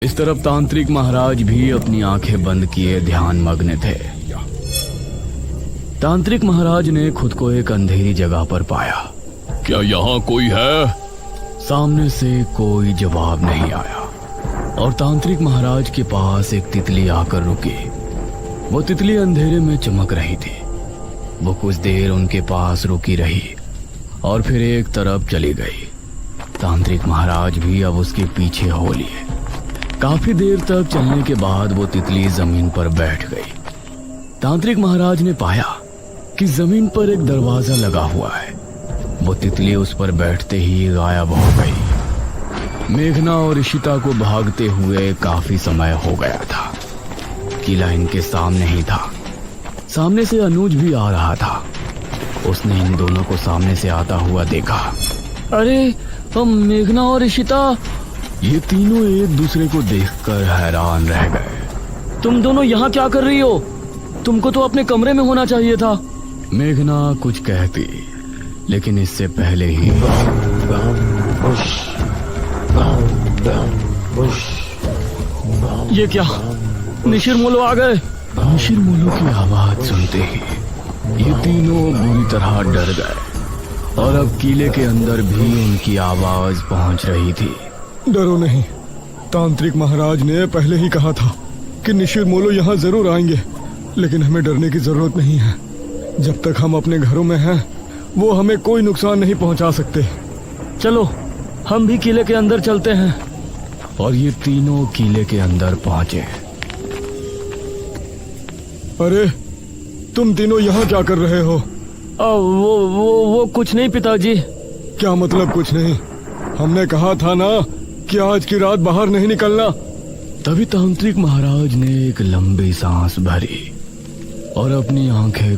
इस तरफ तांत्रिक महाराज भी अपनी आंखें बंद किए ध्यान मग्न थे। तांत्रिक महाराज ने खुद को एक अंधेरी जगह पर पाया। क्या यहाँ कोई है? सामने से कोई जवाब नहीं आया और तांत्रिक महाराज के पास एक तितली आकर रुकी। वो तितली अंधेरे में चमक रही थी। वो कुछ देर उनके पास रुकी रही और फिर एक तरफ चली गई। तांत्रिक महाराज भी अब उसके पीछे हो लिए। काफी देर तक चलने के बाद वो तितली जमीन पर बैठ गई। तांत्रिक महाराज ने पाया कि जमीन पर एक दरवाजा लगा हुआ है। वो तितली उस पर बैठते ही गायब हो गई। मेघना और इशिता को भागते हुए काफी समय हो गया था। किला इनके सामने ही था। सामने से अनुज भी आ रहा था। उसने इन दोनों को सामने से आता हुआ देखा। अरे हम मेघना और इशिता, ये तीनों एक दूसरे को देखकर हैरान रह गए। तुम दोनों यहाँ क्या कर रही हो? तुमको तो अपने कमरे में होना चाहिए था। मेघना कुछ कहती लेकिन इससे पहले ही ये क्या, निशिर मोलो आ गए? निशिर मोलो की आवाज सुनते ही ये तीनों बुरी तरह डर गए और अब किले के अंदर भी उनकी आवाज पहुंच रही थी। डरो नहीं, तांत्रिक महाराज ने पहले ही कहा था कि निशिर मोलो यहाँ जरूर आएंगे, लेकिन हमें डरने की जरूरत नहीं है। जब तक हम अपने घरों में हैं, वो हमें कोई नुकसान नहीं पहुंचा सकते। चलो हम भी किले के अंदर चलते हैं। और ये तीनों किले के अंदर पहुंचे। अरे तुम तीनों यहाँ क्या कर रहे हो? वो कुछ नहीं पिताजी। क्या मतलब कुछ नहीं? हमने कहा था ना कि आज की रात बाहर नहीं निकलना। तभी तांत्रिक महाराज ने एक लंबी सांस भरी और अपनी आंखें